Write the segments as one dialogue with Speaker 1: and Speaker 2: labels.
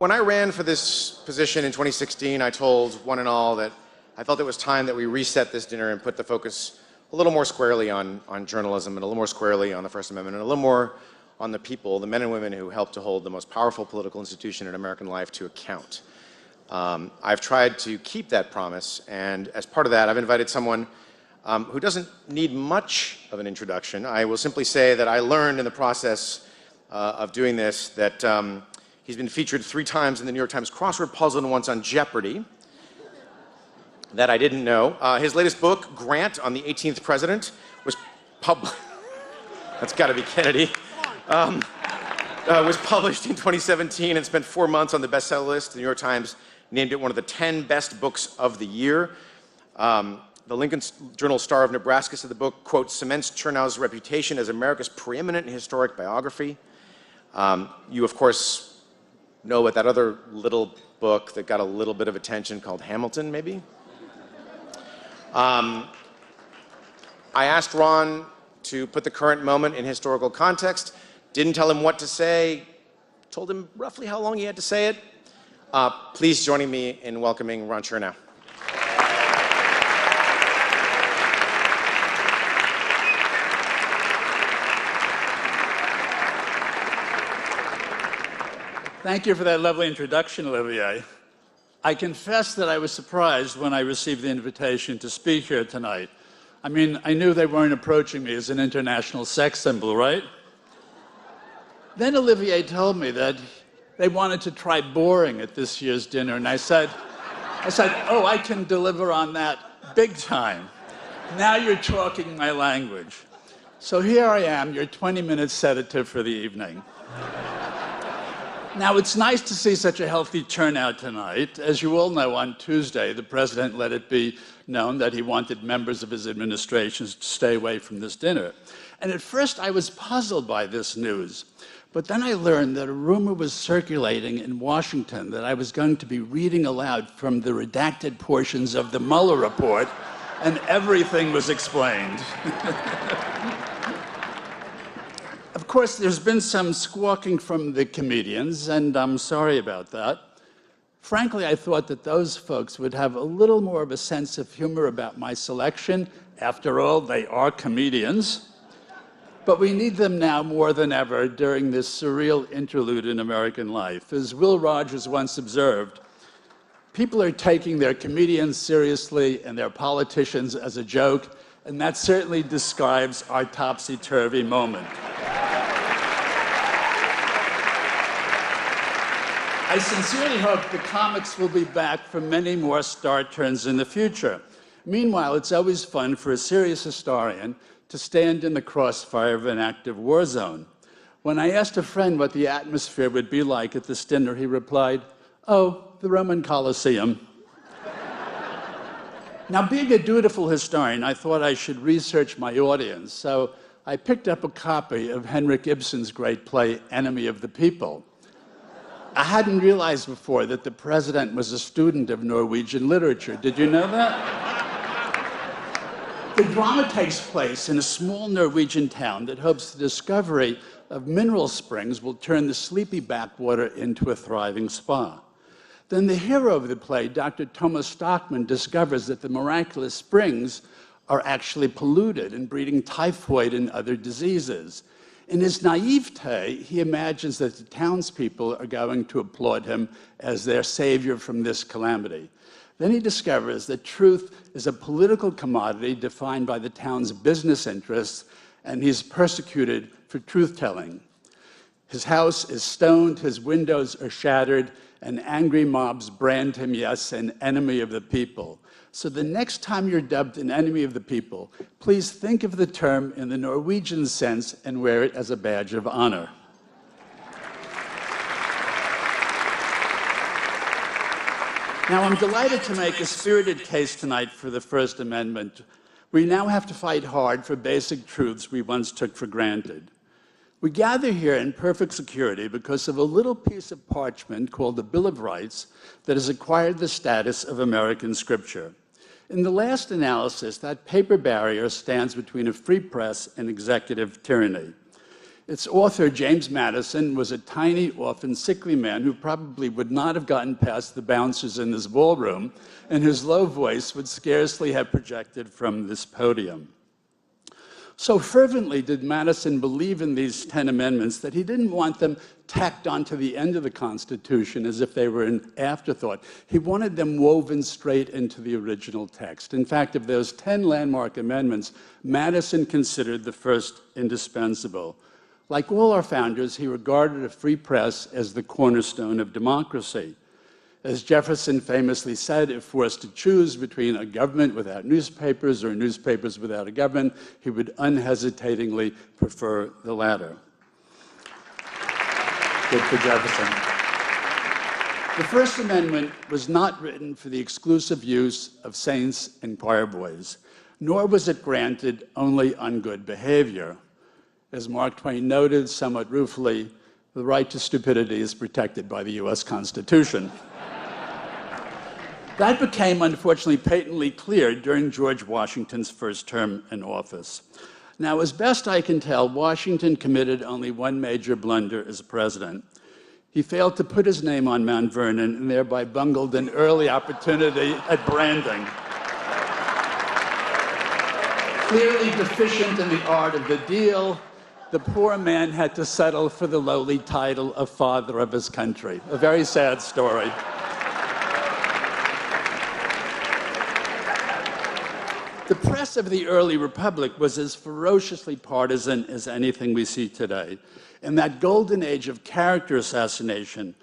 Speaker 1: when I ran for this position in 2016, I told one and all that I felt it was time that we reset this dinner and put the focus a little more squarely on journalism and a little more squarely on the First Amendment and a little more on the people, the men and women who helped to hold the most powerful political institution in American life to account. I've tried to keep that promise, and as part of that, I've invited someone who doesn't need much of an introduction. I will simply say that I learned in the process of doing this that he's been featured 3 times in the New York Times crossword puzzle and once on Jeopardy. That I didn't know. His latest book, Grant on the 18th President, was published. That's got to be Kennedy. Was published in 2017 and spent 4 months on the bestseller list. The New York Times named it one of the 10 best books of the year. The Lincoln Journal Star of Nebraska said the book, quote, cements Chernow's reputation as America's preeminent historic biography. You, of course, know about that other little book that got a little bit of attention called Hamilton, maybe? I asked Ron to put the current moment in historical context, didn't tell him what to say, told him roughly how long he had to say it. Please join me in welcoming Ron Chernow.
Speaker 2: Thank you for that lovely introduction, Olivier. I confess that I was surprised when I received the invitation to speak here tonight. I mean, I knew they weren't approaching me as an international sex symbol, right? Then Olivier told me that they wanted to try boring at this year's dinner, and I said, oh, I can deliver on that big time. Now you're talking my language. So here I am, your 20-minute sedative for the evening. Now, it's nice to see such a healthy turnout tonight. As you all know, on Tuesday, the president let it be known that he wanted members of his administration to stay away from this dinner. And at first, I was puzzled by this news. But then I learned that a rumor was circulating in Washington that I was going to be reading aloud from the redacted portions of the Mueller report, and everything was explained. Of course, there's been some squawking from the comedians, and I'm sorry about that. Frankly, I thought that those folks would have a little more of a sense of humor about my selection. After all, they are comedians. But we need them now more than ever during this surreal interlude in American life. As Will Rogers once observed, people are taking their comedians seriously and their politicians as a joke, and that certainly describes our topsy-turvy moment. I sincerely hope the comics will be back for many more star turns in the future. Meanwhile, it's always fun for a serious historian to stand in the crossfire of an active war zone. When I asked a friend what the atmosphere would be like at this dinner, he replied, oh, the Roman Colosseum. Now, being a dutiful historian, I thought I should research my audience, so I picked up a copy of Henrik Ibsen's great play, Enemy of the People. I hadn't realized before that the president was a student of Norwegian literature. Did you know that? The drama takes place in a small Norwegian town that hopes the discovery of mineral springs will turn the sleepy backwater into a thriving spa. Then the hero of the play, Dr. Thomas Stockman, discovers that the miraculous springs are actually polluted and breeding typhoid and other diseases. In his naivete, he imagines that the townspeople are going to applaud him as their savior from this calamity. Then he discovers that truth is a political commodity defined by the town's business interests, and he's persecuted for truth-telling. His house is stoned, his windows are shattered, and angry mobs brand him, yes, an enemy of the people. So the next time you're dubbed an enemy of the people, please think of the term in the Norwegian sense and wear it as a badge of honor. Now, I'm delighted to make a spirited case tonight for the First Amendment. We now have to fight hard for basic truths we once took for granted. We gather here in perfect security because of a little piece of parchment called the Bill of Rights that has acquired the status of American scripture. In the last analysis, that paper barrier stands between a free press and executive tyranny. Its author, James Madison, was a tiny, often sickly man who probably would not have gotten past the bouncers in this ballroom, and whose low voice would scarcely have projected from this podium. So fervently did Madison believe in these 10 amendments that he didn't want them tacked onto the end of the Constitution as if they were an afterthought. He wanted them woven straight into the original text. In fact, of those 10 landmark amendments, Madison considered the first indispensable. Like all our founders, he regarded a free press as the cornerstone of democracy. As Jefferson famously said, if forced to choose between a government without newspapers or newspapers without a government, he would unhesitatingly prefer the latter. Good for Jefferson. The First Amendment was not written for the exclusive use of saints and choir boys, nor was it granted only on good behavior. As Mark Twain noted somewhat ruefully, the right to stupidity is protected by the US Constitution. That became, unfortunately, patently clear during George Washington's first term in office. Now, as best I can tell, Washington committed only one major blunder as president. He failed to put his name on Mount Vernon and thereby bungled an early opportunity at branding. Clearly deficient in the art of the deal, the poor man had to settle for the lowly title of Father of his country. A very sad story. The press of the early republic was as ferociously partisan as anything we see today. In that golden age of character assassination,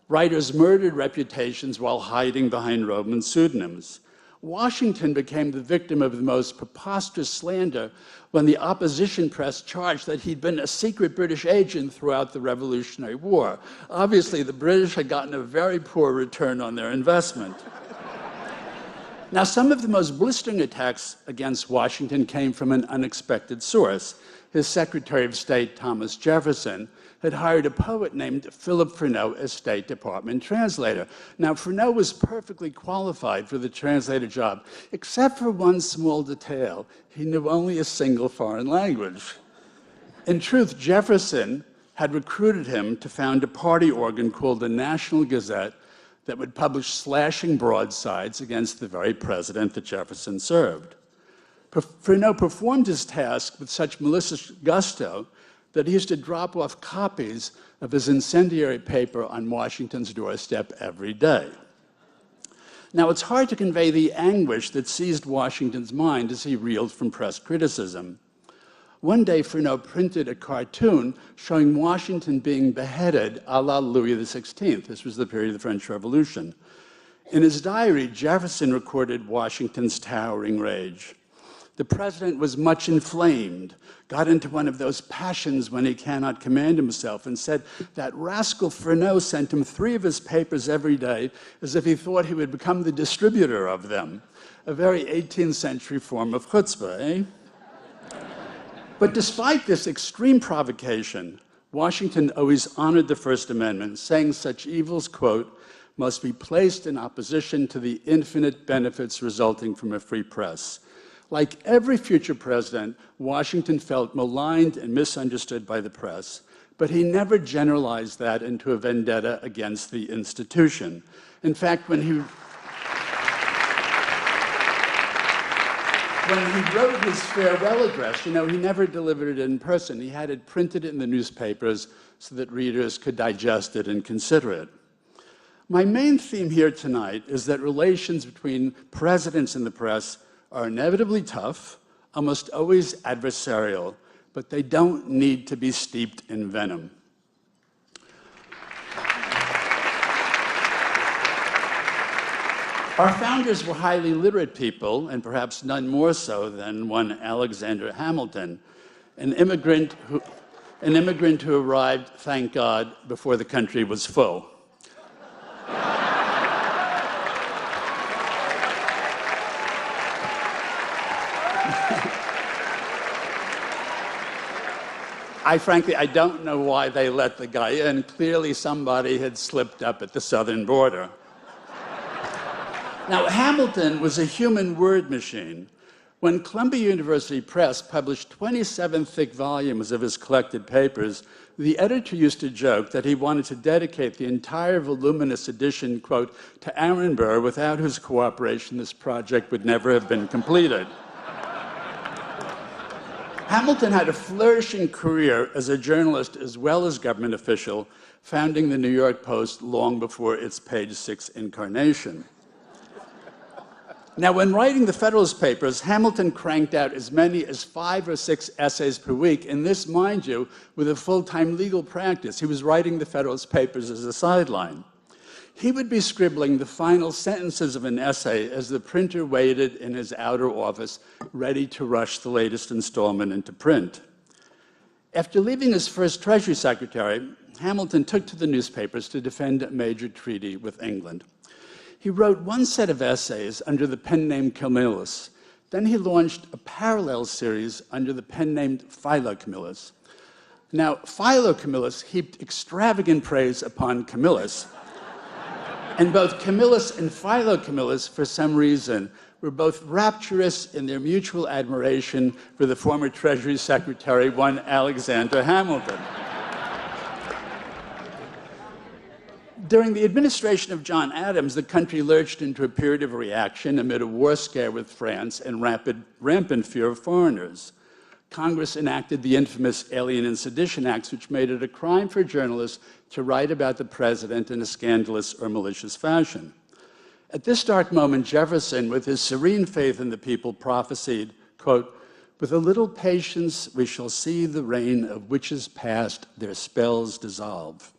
Speaker 2: writers murdered reputations while hiding behind Roman pseudonyms. Washington became the victim of the most preposterous slander when the opposition press charged that he'd been a secret British agent throughout the Revolutionary War. Obviously, the British had gotten a very poor return on their investment. Now, some of the most blistering attacks against Washington came from an unexpected source. His Secretary of State, Thomas Jefferson, had hired a poet named Philip Freneau as State Department translator. Now, Freneau was perfectly qualified for the translator job, except for one small detail. He knew only a single foreign language. In truth, Jefferson had recruited him to found a party organ called the National Gazette that would publish slashing broadsides against the very president that Jefferson served. Freneau performed his task with such malicious gusto that he used to drop off copies of his incendiary paper on Washington's doorstep every day. Now, it's hard to convey the anguish that seized Washington's mind as he reeled from press criticism. One day, Freneau printed a cartoon showing Washington being beheaded a la Louis XVI. This was the period of the French Revolution. In his diary, Jefferson recorded Washington's towering rage. The president was much inflamed, got into one of those passions when he cannot command himself, and said that rascal Freneau sent him 3 of his papers every day as if he thought he would become the distributor of them. A very 18th century form of chutzpah, eh? But despite this extreme provocation, Washington always honored the First Amendment, saying such evils, quote, must be placed in opposition to the infinite benefits resulting from a free press. Like every future president, Washington felt maligned and misunderstood by the press, but he never generalized that into a vendetta against the institution. In fact, when he wrote his farewell address, he never delivered it in person. He had it printed in the newspapers so that readers could digest it and consider it. My main theme here tonight is that relations between presidents and the press are inevitably tough, almost always adversarial, but they don't need to be steeped in venom. Our founders were highly literate people, and perhaps none more so than one Alexander Hamilton, an immigrant who arrived, thank God, before the country was full. I don't know why they let the guy in. Clearly somebody had slipped up at the southern border. Now, Hamilton was a human word machine. When Columbia University Press published 27 thick volumes of his collected papers, the editor used to joke that he wanted to dedicate the entire voluminous edition, quote, to Aaron Burr, without whose cooperation this project would never have been completed. Hamilton had a flourishing career as a journalist as well as government official, founding the New York Post long before its page 6 incarnation. Now, when writing the Federalist Papers, Hamilton cranked out as many as 5 or 6 essays per week, and this, mind you, with a full-time legal practice. He was writing the Federalist Papers as a sideline. He would be scribbling the final sentences of an essay as the printer waited in his outer office, ready to rush the latest installment into print. After leaving his first Treasury Secretary, Hamilton took to the newspapers to defend a major treaty with England. He wrote one set of essays under the pen name Camillus. Then he launched a parallel series under the pen name Philo-Camillus. Now, Philo-Camillus heaped extravagant praise upon Camillus. And both Camillus and Philo-Camillus, for some reason, were both rapturous in their mutual admiration for the former Treasury Secretary, one Alexander Hamilton. During the administration of John Adams, the country lurched into a period of reaction amid a war scare with France and rampant fear of foreigners. Congress enacted the infamous Alien and Sedition Acts, which made it a crime for journalists to write about the president in a scandalous or malicious fashion. At this dark moment, Jefferson, with his serene faith in the people, prophesied, quote, "With a little patience, we shall see the reign of witches past, their spells dissolve."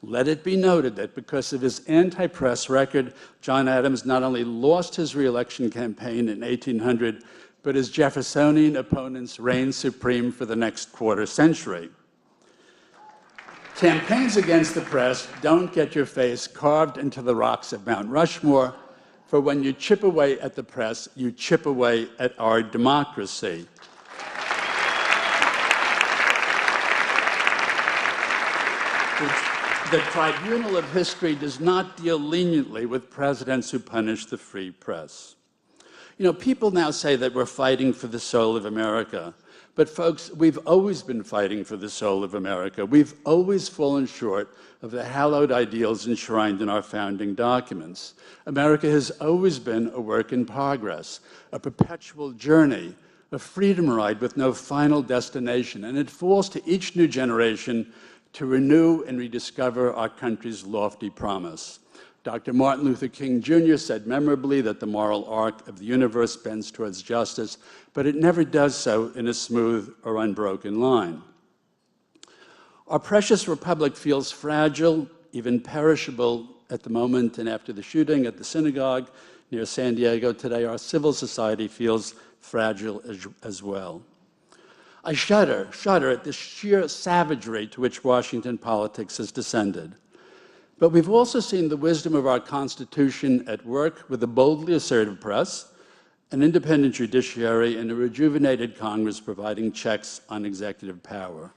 Speaker 2: Let it be noted that because of his anti-press record, John Adams not only lost his re-election campaign in 1800, but his Jeffersonian opponents reigned supreme for the next quarter century. Campaigns against the press don't get your face carved into the rocks of Mount Rushmore, for when you chip away at the press, you chip away at our democracy. The tribunal of history does not deal leniently with presidents who punish the free press. You know, people now say that we're fighting for the soul of America. But folks, we've always been fighting for the soul of America. We've always fallen short of the hallowed ideals enshrined in our founding documents. America has always been a work in progress, a perpetual journey, a freedom ride with no final destination. And it falls to each new generation to renew and rediscover our country's lofty promise. Dr. Martin Luther King Jr. said memorably that the moral arc of the universe bends towards justice, but it never does so in a smooth or unbroken line. Our precious republic feels fragile, even perishable at the moment, and after the shooting at the synagogue near San Diego today, our civil society feels fragile as well. I shudder at the sheer savagery to which Washington politics has descended. But we've also seen the wisdom of our Constitution at work with a boldly assertive press, an independent judiciary, and a rejuvenated Congress providing checks on executive power.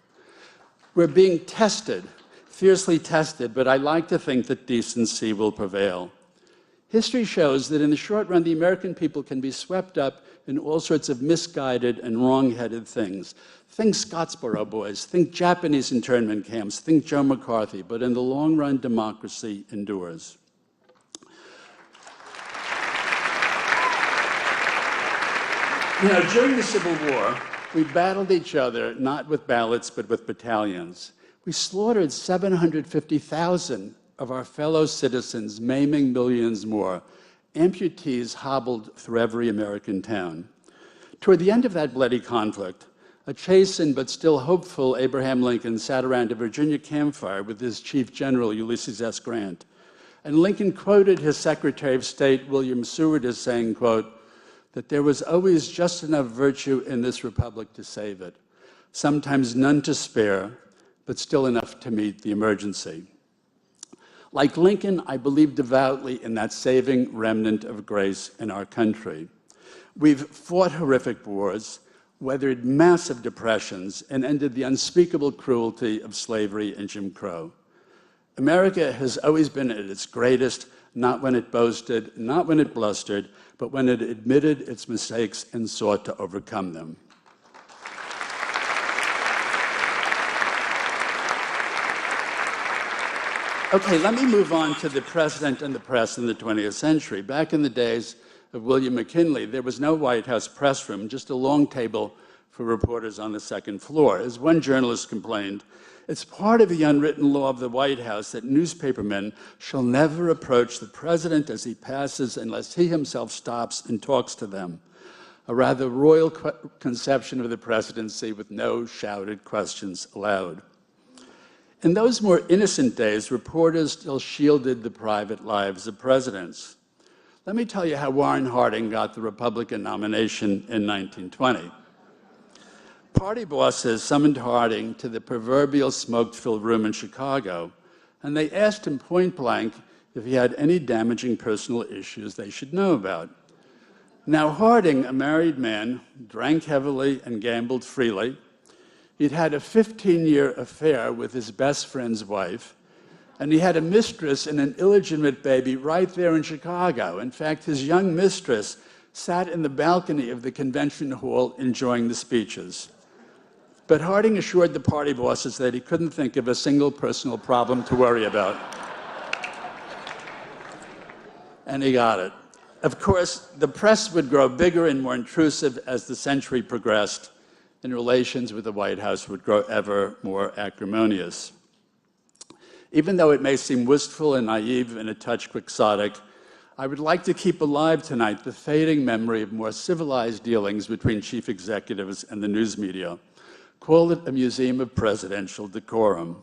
Speaker 2: We're being tested, fiercely tested, but I like to think that decency will prevail. History shows that in the short run, the American people can be swept up in all sorts of misguided and wrong-headed things. Think Scottsboro boys, think Japanese internment camps, think Joe McCarthy, but in the long run, democracy endures. You know, during the Civil War, we battled each other not with ballots, but with battalions. We slaughtered 750,000 of our fellow citizens, maiming millions more. Amputees hobbled through every American town. Toward the end of that bloody conflict, a chastened but still hopeful Abraham Lincoln sat around a Virginia campfire with his Chief General, Ulysses S. Grant. And Lincoln quoted his Secretary of State, William Seward, as saying, quote, that there was always just enough virtue in this republic to save it, sometimes none to spare, but still enough to meet the emergency. Like Lincoln, I believe devoutly in that saving remnant of grace in our country. We've fought horrific wars, weathered massive depressions, and ended the unspeakable cruelty of slavery and Jim Crow. America has always been at its greatest, not when it boasted, not when it blustered, but when it admitted its mistakes and sought to overcome them. Okay, let me move on to the president and the press in the 20th century. Back in the days of William McKinley, there was no White House press room, just a long table for reporters on the second floor. As one journalist complained, it's part of the unwritten law of the White House that newspapermen shall never approach the president as he passes unless he himself stops and talks to them. A rather royal conception of the presidency with no shouted questions allowed. In those more innocent days, reporters still shielded the private lives of presidents. Let me tell you how Warren Harding got the Republican nomination in 1920. Party bosses summoned Harding to the proverbial smoke-filled room in Chicago, and they asked him point blank if he had any damaging personal issues they should know about. Now, Harding, a married man, drank heavily and gambled freely. He'd had a 15-year affair with his best friend's wife, and he had a mistress and an illegitimate baby right there in Chicago. In fact, his young mistress sat in the balcony of the convention hall enjoying the speeches. But Harding assured the party bosses that he couldn't think of a single personal problem to worry about. And he got it. Of course, the press would grow bigger and more intrusive as the century progressed, and relations with the White House would grow ever more acrimonious. Even though it may seem wistful and naive and a touch quixotic, I would like to keep alive tonight the fading memory of more civilized dealings between chief executives and the news media. Call it a museum of presidential decorum.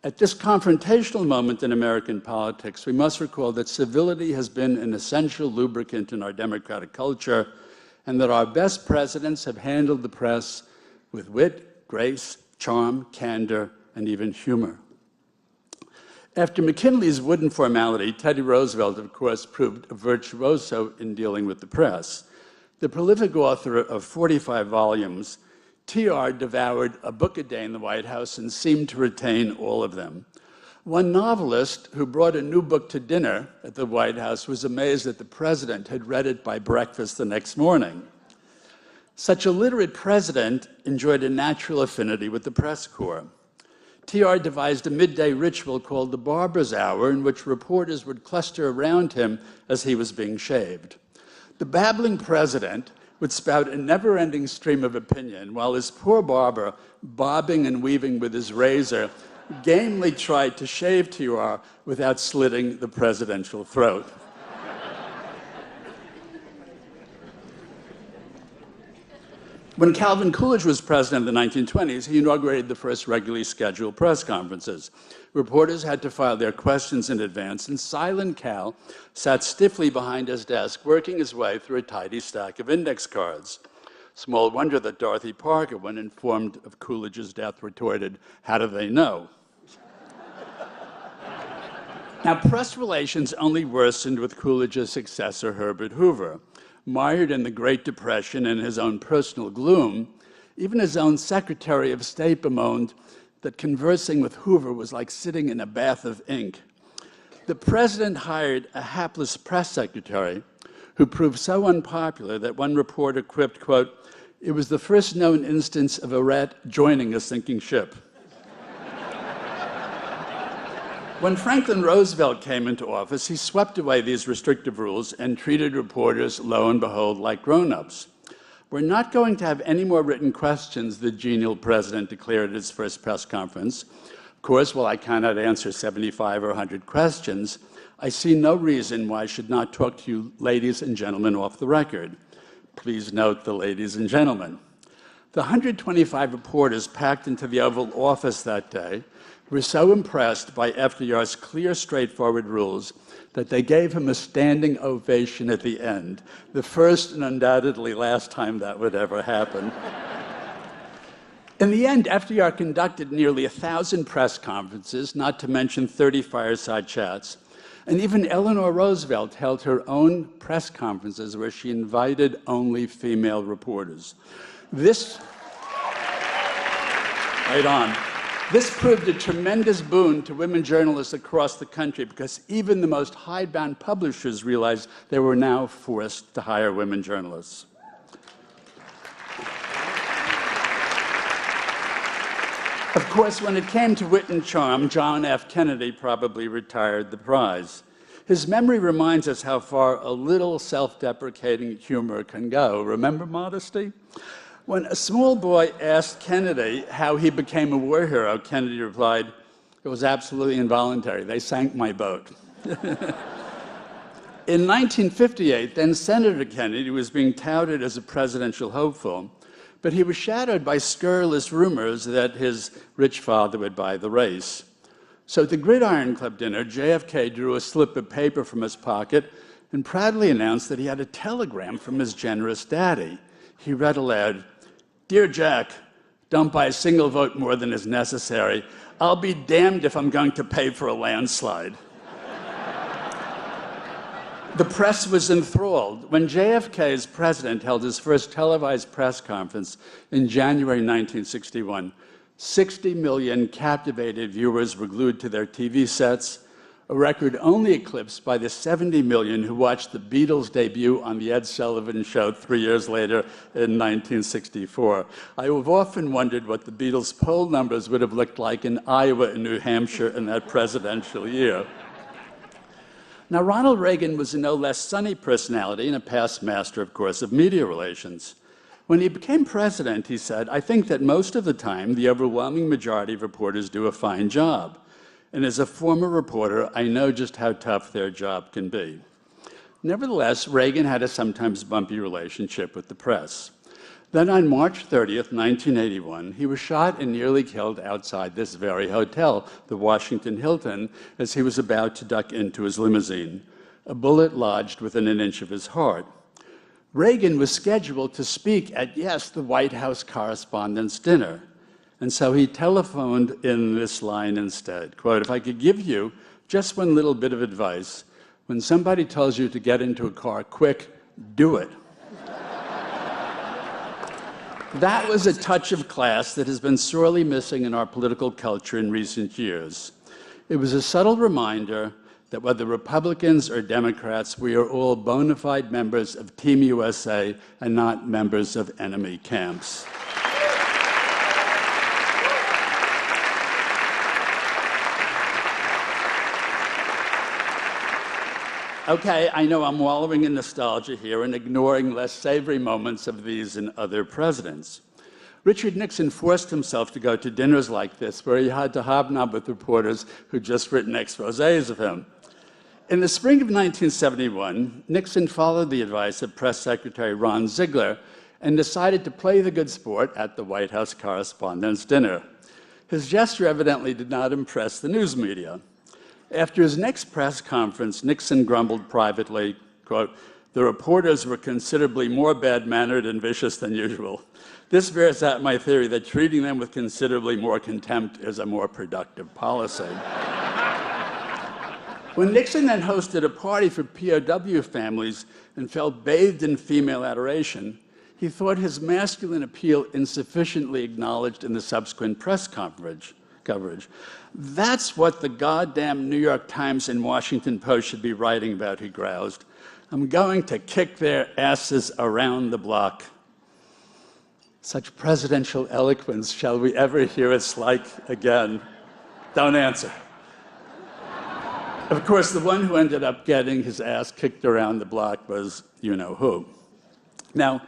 Speaker 2: At this confrontational moment in American politics, we must recall that civility has been an essential lubricant in our democratic culture, and that our best presidents have handled the press with wit, grace, charm, candor, and even humor. After McKinley's wooden formality, Teddy Roosevelt, of course, proved a virtuoso in dealing with the press. The prolific author of 45 volumes, TR devoured a book a day in the White House and seemed to retain all of them. One novelist who brought a new book to dinner at the White House was amazed that the president had read it by breakfast the next morning. Such a literate president enjoyed a natural affinity with the press corps. TR devised a midday ritual called the barber's hour, in which reporters would cluster around him as he was being shaved. The babbling president would spout a never-ending stream of opinion, while his poor barber, bobbing and weaving with his razor, gamely tried to shave TR without slitting the presidential throat. When Calvin Coolidge was president in the 1920s, he inaugurated the first regularly scheduled press conferences. Reporters had to file their questions in advance, and Silent Cal sat stiffly behind his desk, working his way through a tidy stack of index cards. Small wonder that Dorothy Parker, when informed of Coolidge's death, retorted, "How do they know?" Now, press relations only worsened with Coolidge's successor, Herbert Hoover. Mired in the Great Depression and his own personal gloom, even his own Secretary of State bemoaned that conversing with Hoover was like sitting in a bath of ink. The president hired a hapless press secretary who proved so unpopular that one reporter quipped, quote, "It was the first known instance of a rat joining a sinking ship." When Franklin Roosevelt came into office, he swept away these restrictive rules and treated reporters, lo and behold, like grown-ups. "We're not going to have any more written questions," the genial president declared at his first press conference. "Of course, while I cannot answer 75 or 100 questions, I see no reason why I should not talk to you ladies and gentlemen off the record." Please note the ladies and gentlemen. The 125 reporters packed into the Oval Office that day were so impressed by FDR's clear, straightforward rules that they gave him a standing ovation at the end, the first and undoubtedly last time that would ever happen. In the end, FDR conducted nearly 1,000 press conferences, not to mention 30 fireside chats, and even Eleanor Roosevelt held her own press conferences where she invited only female reporters. Right on. This proved a tremendous boon to women journalists across the country because even the most hidebound publishers realized they were now forced to hire women journalists. Of course, when it came to wit and charm, John F. Kennedy probably retired the prize. His memory reminds us how far a little self-deprecating humor can go. Remember modesty? When a small boy asked Kennedy how he became a war hero, Kennedy replied, "It was absolutely involuntary. They sank my boat." In 1958, then Senator Kennedy was being touted as a presidential hopeful, but he was shadowed by scurrilous rumors that his rich father would buy the race. So at the Gridiron Club dinner, JFK drew a slip of paper from his pocket and proudly announced that he had a telegram from his generous daddy. He read aloud, "Dear Jack, don't buy a single vote more than is necessary. I'll be damned if I'm going to pay for a landslide." The press was enthralled. When JFK, as president, held his first televised press conference in January 1961, 60 million captivated viewers were glued to their TV sets, a record only eclipsed by the 70 million who watched the Beatles' debut on The Ed Sullivan Show 3 years later in 1964. I have often wondered what the Beatles' poll numbers would have looked like in Iowa and New Hampshire in that presidential year. Now, Ronald Reagan was a no less sunny personality and a past master, of course, of media relations. When he became president, he said, "I think that most of the time, the overwhelming majority of reporters do a fine job. And as a former reporter, I know just how tough their job can be." Nevertheless, Reagan had a sometimes bumpy relationship with the press. Then on March 30th, 1981, he was shot and nearly killed outside this very hotel, the Washington Hilton, as he was about to duck into his limousine. A bullet lodged within an inch of his heart. Reagan was scheduled to speak at, yes, the White House Correspondents' dinner. And so he telephoned in this line instead, quote, "If I could give you just one little bit of advice, when somebody tells you to get into a car quick, do it." That was a touch of class that has been sorely missing in our political culture in recent years. It was a subtle reminder that whether Republicans or Democrats, we are all bona fide members of Team USA and not members of enemy camps. Okay, I know I'm wallowing in nostalgia here and ignoring less savory moments of these and other presidents. Richard Nixon forced himself to go to dinners like this, where he had to hobnob with reporters who'd just written exposés of him. In the spring of 1971, Nixon followed the advice of Press Secretary Ron Ziegler and decided to play the good sport at the White House Correspondents' dinner. His gesture evidently did not impress the news media. After his next press conference, Nixon grumbled privately, quote, "The reporters were considerably more bad-mannered and vicious than usual. This bears out my theory that treating them with considerably more contempt is a more productive policy." When Nixon then hosted a party for POW families and felt bathed in female adoration, he thought his masculine appeal insufficiently acknowledged in the subsequent press coverage. "That's what the goddamn New York Times and Washington Post should be writing about," he groused. "I'm going to kick their asses around the block." Such presidential eloquence, shall we ever hear its like again? Don't answer. Of course, the one who ended up getting his ass kicked around the block was you-know-who. Now,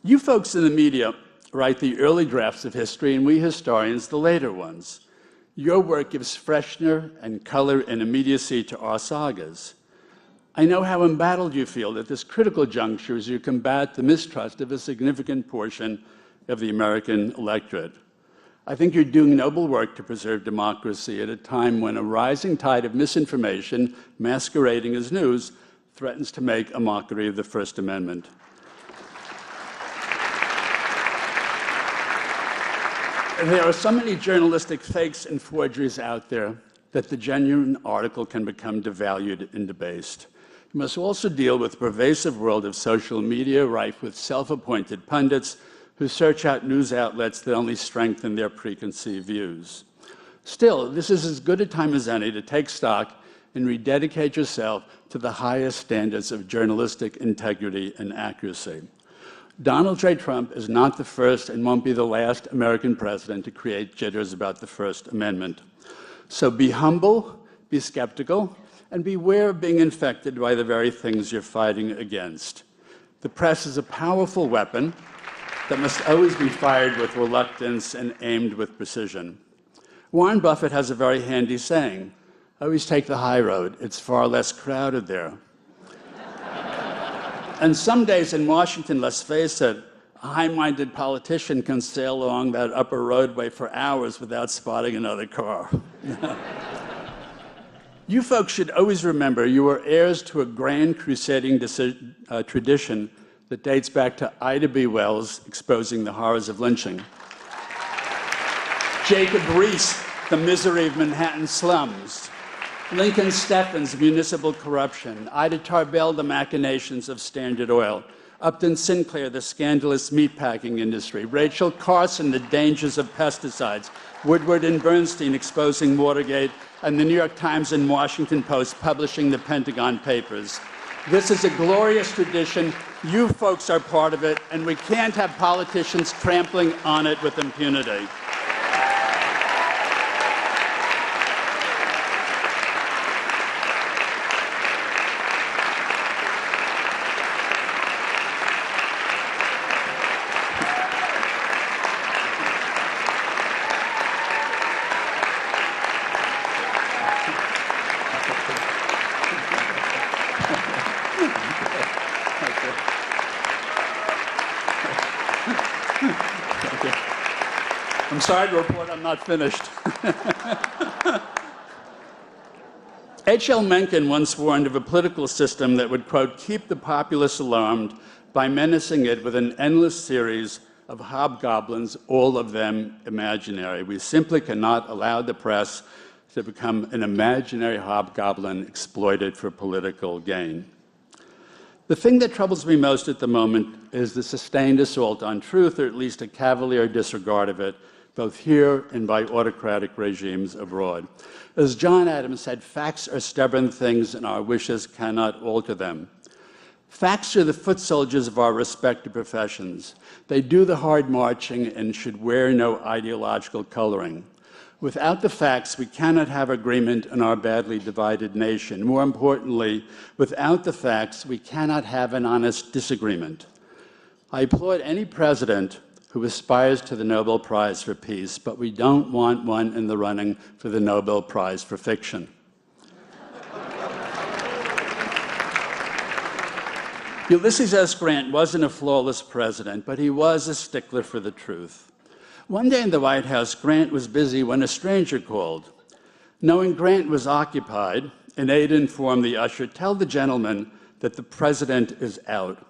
Speaker 2: you folks in the media write the early drafts of history, and we historians the later ones. Your work gives freshener and color and immediacy to our sagas. I know how embattled you feel at this critical juncture as you combat the mistrust of a significant portion of the American electorate. I think you're doing noble work to preserve democracy at a time when a rising tide of misinformation, masquerading as news, threatens to make a mockery of the First Amendment. There are so many journalistic fakes and forgeries out there that the genuine article can become devalued and debased. You must also deal with the pervasive world of social media, rife with self-appointed pundits who search out news outlets that only strengthen their preconceived views. Still, this is as good a time as any to take stock and rededicate yourself to the highest standards of journalistic integrity and accuracy. Donald J. Trump is not the first and won't be the last American president to create jitters about the First Amendment. So be humble, be skeptical, and beware of being infected by the very things you're fighting against. The press is a powerful weapon that must always be fired with reluctance and aimed with precision. Warren Buffett has a very handy saying, always take the high road, it's far less crowded there. And some days in Washington, let's face it, a high-minded politician can sail along that upper roadway for hours without spotting another car. You folks should always remember you are heirs to a grand crusading tradition that dates back to Ida B. Wells exposing the horrors of lynching. Jacob Riis, the misery of Manhattan slums. Lincoln Steffens, municipal corruption. Ida Tarbell, the machinations of Standard Oil. Upton Sinclair, the scandalous meatpacking industry. Rachel Carson, the dangers of pesticides. Woodward and Bernstein exposing Watergate, and the New York Times and Washington Post publishing the Pentagon Papers. This is a glorious tradition. You folks are part of it, and we can't have politicians trampling on it with impunity. I'm sorry to report I'm not finished. H.L. Mencken once warned of a political system that would, quote, keep the populace alarmed by menacing it with an endless series of hobgoblins, all of them imaginary. We simply cannot allow the press to become an imaginary hobgoblin exploited for political gain. The thing that troubles me most at the moment is the sustained assault on truth, or at least a cavalier disregard of it, both here and by autocratic regimes abroad. As John Adams said, facts are stubborn things and our wishes cannot alter them. Facts are the foot soldiers of our respective professions. They do the hard marching and should wear no ideological coloring. Without the facts, we cannot have agreement in our badly divided nation. More importantly, without the facts, we cannot have an honest disagreement. I applaud any president who aspires to the Nobel Prize for Peace, but we don't want one in the running for the Nobel Prize for Fiction. Ulysses S. Grant wasn't a flawless president, but he was a stickler for the truth. One day in the White House, Grant was busy when a stranger called. Knowing Grant was occupied, an aide informed the usher, "Tell the gentleman that the president is out."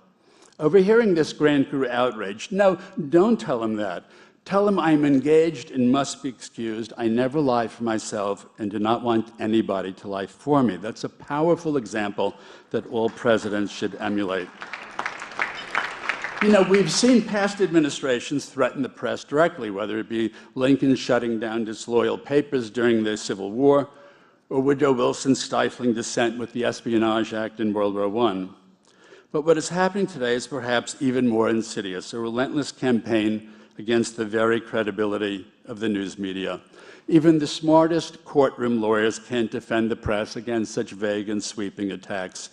Speaker 2: Overhearing this, Grant grew outraged. "No, don't tell him that. Tell him I'm engaged and must be excused. I never lie for myself and do not want anybody to lie for me." That's a powerful example that all presidents should emulate. You know, we've seen past administrations threaten the press directly, whether it be Lincoln shutting down disloyal papers during the Civil War, or Woodrow Wilson stifling dissent with the Espionage Act in World War I. But what is happening today is perhaps even more insidious, a relentless campaign against the very credibility of the news media. Even the smartest courtroom lawyers can't defend the press against such vague and sweeping attacks.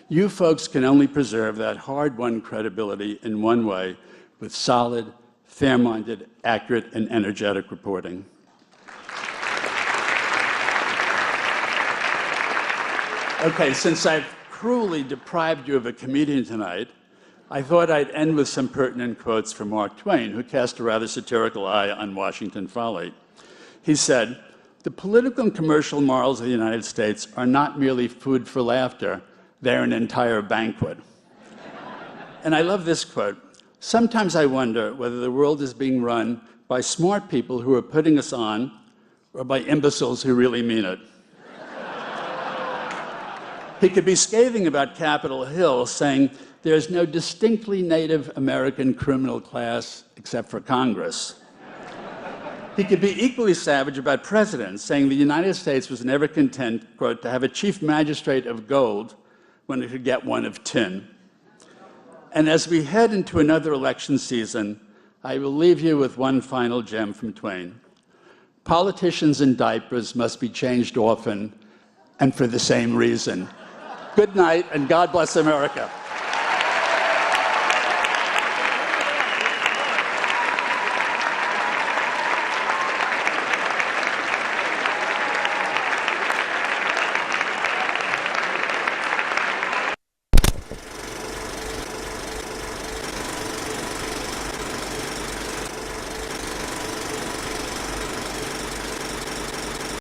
Speaker 2: You folks can only preserve that hard-won credibility in one way, with solid, fair-minded, accurate, and energetic reporting. Okay, since I've cruelly deprived you of a comedian tonight, I thought I'd end with some pertinent quotes from Mark Twain, who cast a rather satirical eye on Washington folly. He said, "The political and commercial morals of the United States are not merely food for laughter, they're an entire banquet." And I love this quote, "Sometimes I wonder whether the world is being run by smart people who are putting us on, or by imbeciles who really mean it." He could be scathing about Capitol Hill, saying there's no distinctly Native American criminal class except for Congress. He could be equally savage about presidents, saying the United States was never content, quote, to have a chief magistrate of gold when it could get one of tin. And as we head into another election season, I will leave you with one final gem from Twain. Politicians in diapers must be changed often, and for the same reason. Good night, and God bless America.